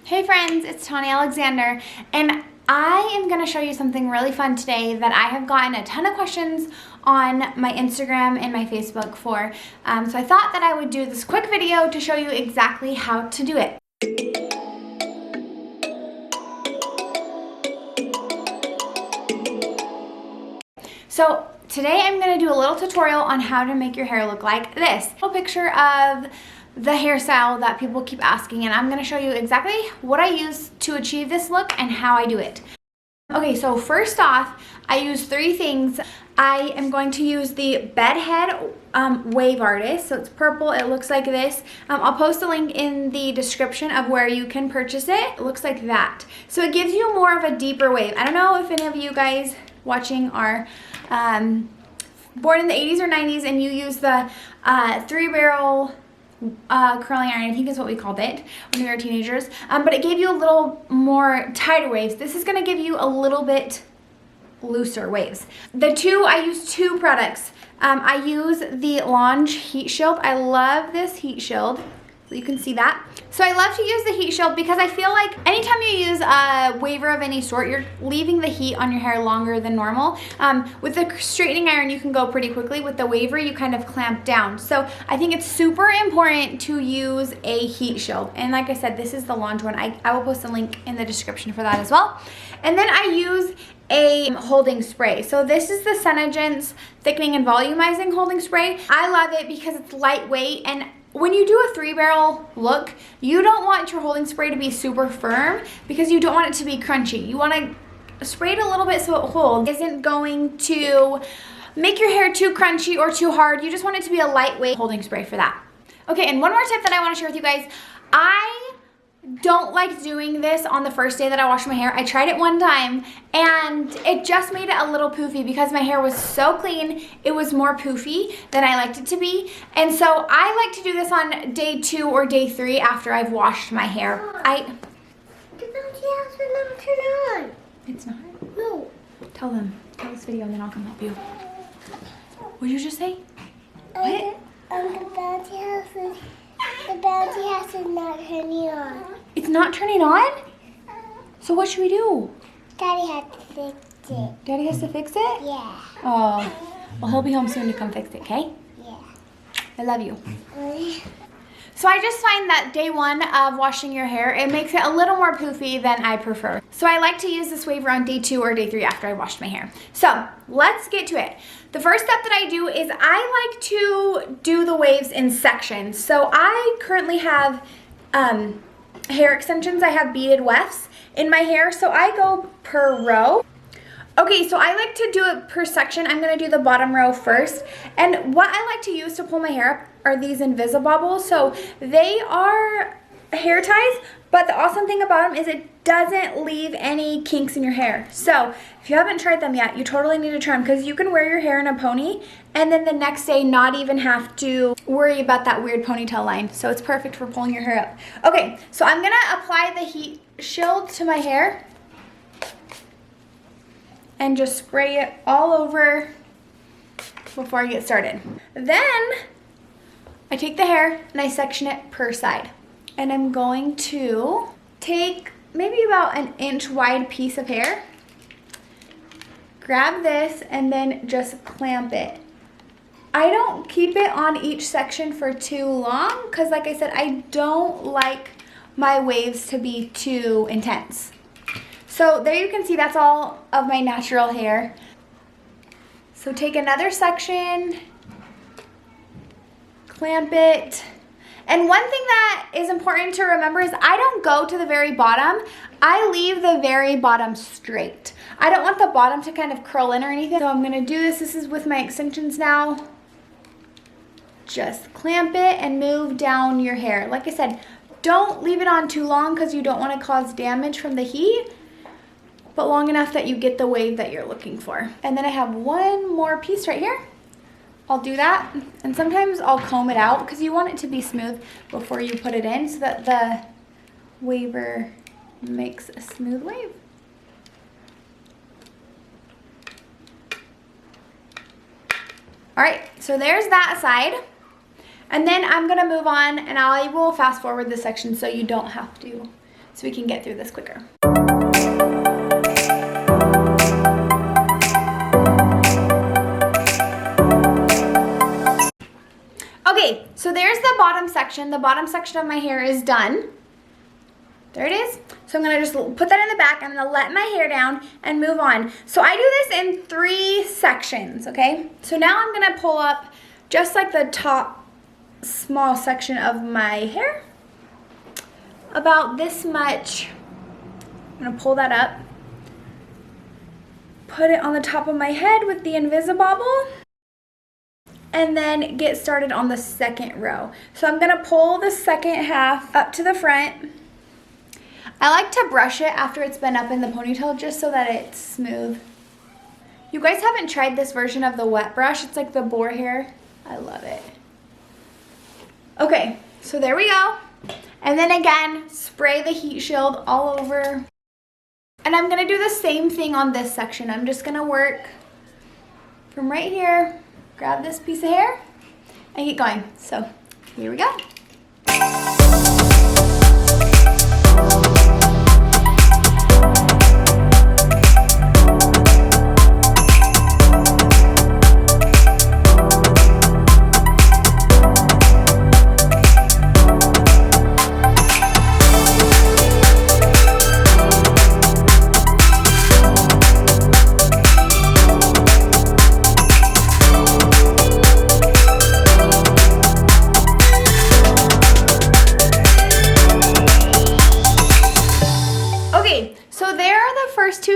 Hey friends, it's Tauni Alexander, and I am going to show you something really fun today that I have gotten a ton of questions on my Instagram and my Facebook for. So I thought that I would do this quick video to show you exactly how to do it. So today I'm going to do a little tutorial on how to make your hair look like this. A picture of the hairstyle that people keep asking, and I'm going to show you exactly what I use to achieve this look and how I do it. Okay, so first off, I use three things. I am going to use the Bedhead Wave Artist, so it's purple, it looks like this. I'll post a link in the description of where you can purchase it. It looks like that. So it gives you more of a deeper wave. I don't know if any of you guys watching are born in the 80s or 90s and you use the 3-barrel curling iron, I think is what we called it when we were teenagers, but it gave you a little more tighter waves. This is going to give you a little bit looser waves. I use two products. I use the Launch Heat Shield. I love this heat shield. So you can see that. So I love to use the heat shield because I feel like anytime you use a waver of any sort, you're leaving the heat on your hair longer than normal. With the straightening iron, you can go pretty quickly. With the waver, you kind of clamp down. So I think it's super important to use a heat shield. And like I said, this is the Launch one. I will post a link in the description for that as well. And then I use a holding spray. So this is the SeneGence Thickening and Volumizing Holding Spray. I love it because it's lightweight, and when you do a 3-barrel look, you don't want your holding spray to be super firm because you don't want it to be crunchy. You want to spray it a little bit so it holds. It isn't going to make your hair too crunchy or too hard. You just want it to be a lightweight holding spray for that. Okay, and one more tip that I want to share with you guys. I don't like doing this on the first day that I wash my hair. I tried it one time and it just made it a little poofy because my hair was so clean. It was more poofy than I liked it to be. And so I like to do this on day 2 or day 3 after I've washed my hair. The bouncy house will never turn on. It's not? No. Tell this video and then I'll come help you. What did you just say? What? The bouncy house is not turning on. It's not turning on? So what should we do? Daddy has to fix it. Daddy has to fix it? Yeah. Oh, well, he'll be home soon to come fix it, okay? Yeah. I love you. So I just find that day 1 of washing your hair, it makes it a little more poofy than I prefer. So I like to use this waver on day 2 or day 3 after I washed my hair. So let's get to it. The first step that I do is I like to do the waves in sections. So I currently have hair extensions. I have beaded wefts in my hair, so I go per row. Okay, so I like to do it per section. I'm gonna do the bottom row first. And what I like to use to pull my hair up are these Invisibobbles. So they are hair ties, but the awesome thing about them is it doesn't leave any kinks in your hair. So if you haven't tried them yet, you totally need to try them because you can wear your hair in a pony and then the next day not even have to worry about that weird ponytail line. So it's perfect for pulling your hair up. Okay, so I'm gonna apply the heat shield to my hair and just spray it all over before I get started. Then I take the hair and I section it per side. And I'm going to take maybe about an inch wide piece of hair, grab this, and then just clamp it. I don't keep it on each section for too long because like I said, I don't like my waves to be too intense. So there you can see that's all of my natural hair. So take another section, clamp it. And one thing that is important to remember is I don't go to the very bottom. I leave the very bottom straight. I don't want the bottom to kind of curl in or anything. So I'm gonna do this. This is with my extensions now. Just clamp it and move down your hair. Like I said, don't leave it on too long because you don't want to cause damage from the heat, but long enough that you get the wave that you're looking for. And then I have one more piece right here. I'll do that, and sometimes I'll comb it out because you want it to be smooth before you put it in so that the waver makes a smooth wave. All right, so there's that side. And then I'm gonna move on and I will fast forward this section so you don't have to so we can get through this quicker. Okay, so there's the bottom section. The bottom section of my hair is done. There it is. So I'm gonna just put that in the back. I'm gonna let my hair down and move on. So I do this in 3 sections, okay? So now I'm gonna pull up just like the top small section of my hair. About this much. I'm gonna pull that up. Put it on the top of my head with the Invisibobble. And then get started on the second row. So I'm gonna pull the second half up to the front. I like to brush it after it's been up in the ponytail just so that it's smooth. You guys haven't tried this version of the wet brush. It's like the boar hair. I love it. Okay, so there we go. And then again, spray the heat shield all over. And I'm gonna do the same thing on this section. I'm just gonna work from right here, grab this piece of hair, and keep going. So here we go.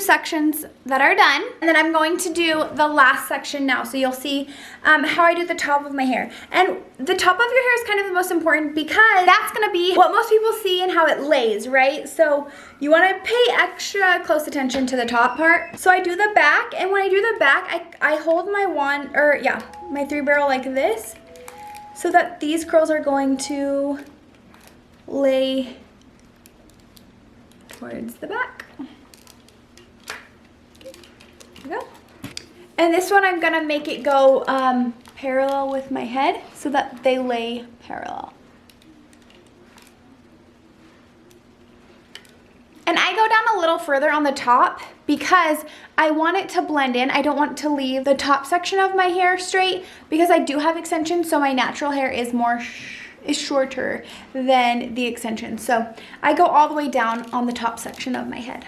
Sections that are done, and then I'm going to do the last section now, so you'll see how I do the top of my hair. And the top of your hair is kind of the most important because that's going to be what most people see and how it lays, right? So you want to pay extra close attention to the top part. So I do the back, and when I do the back, I hold my wand, or yeah, my 3-barrel like this, so that these curls are going to lay towards the back. Go. And this one I'm gonna make it go parallel with my head so that they lay parallel. And I go down a little further on the top because I want it to blend in. I don't want to leave the top section of my hair straight because I do have extensions, so my natural hair is shorter than the extensions. So I go all the way down on the top section of my head.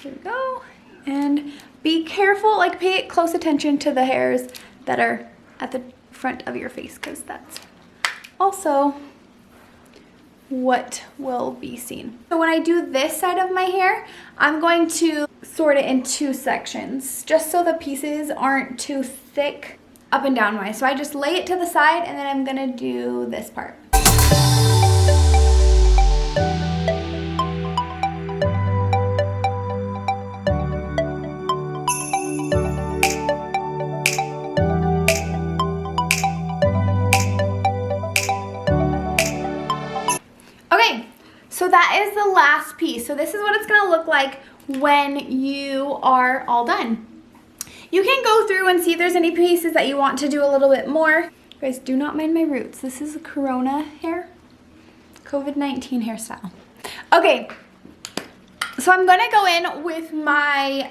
Here we go. And be careful, like pay close attention to the hairs that are at the front of your face because that's also what will be seen. So when I do this side of my hair, I'm going to sort it in 2 sections just so the pieces aren't too thick up and down wise. So I just lay it to the side and then I'm gonna do this part. So that is the last piece. So this is what it's gonna look like when you are all done. You can go through and see if there's any pieces that you want to do a little bit more. You guys, do not mind my roots. This is a Corona hair, COVID-19 hairstyle. Okay, so I'm gonna go in with my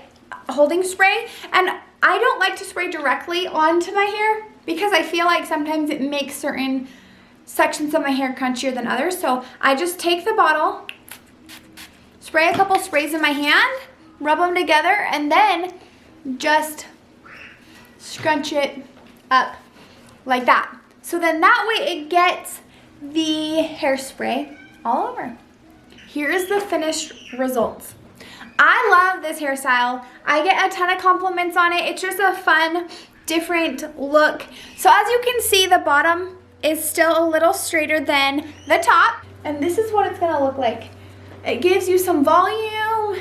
holding spray, and I don't like to spray directly onto my hair because I feel like sometimes it makes certain sections of my hair crunchier than others. So I just take the bottle, spray a couple sprays in my hand, rub them together, and then just scrunch it up like that. So then that way it gets the hairspray all over. Here's the finished results. I love this hairstyle. I get a ton of compliments on it. It's just a fun, different look. So as you can see, the bottom is still a little straighter than the top, and this is what it's gonna look like. It gives you some volume.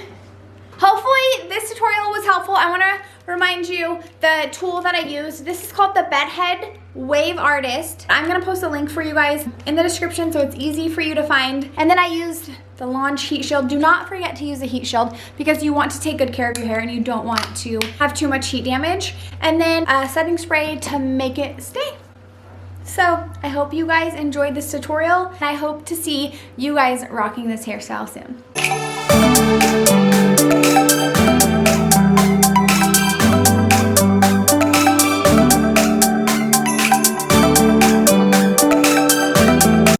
Hopefully this tutorial was helpful. I wanna remind you the tool that I use. This is called the Bedhead Wave Artist. I'm gonna post a link for you guys in the description so it's easy for you to find. And then I used the Launch Heat Shield. Do not forget to use a heat shield because you want to take good care of your hair and you don't want to have too much heat damage. And then a setting spray to make it stay. So I hope you guys enjoyed this tutorial, and I hope to see you guys rocking this hairstyle soon.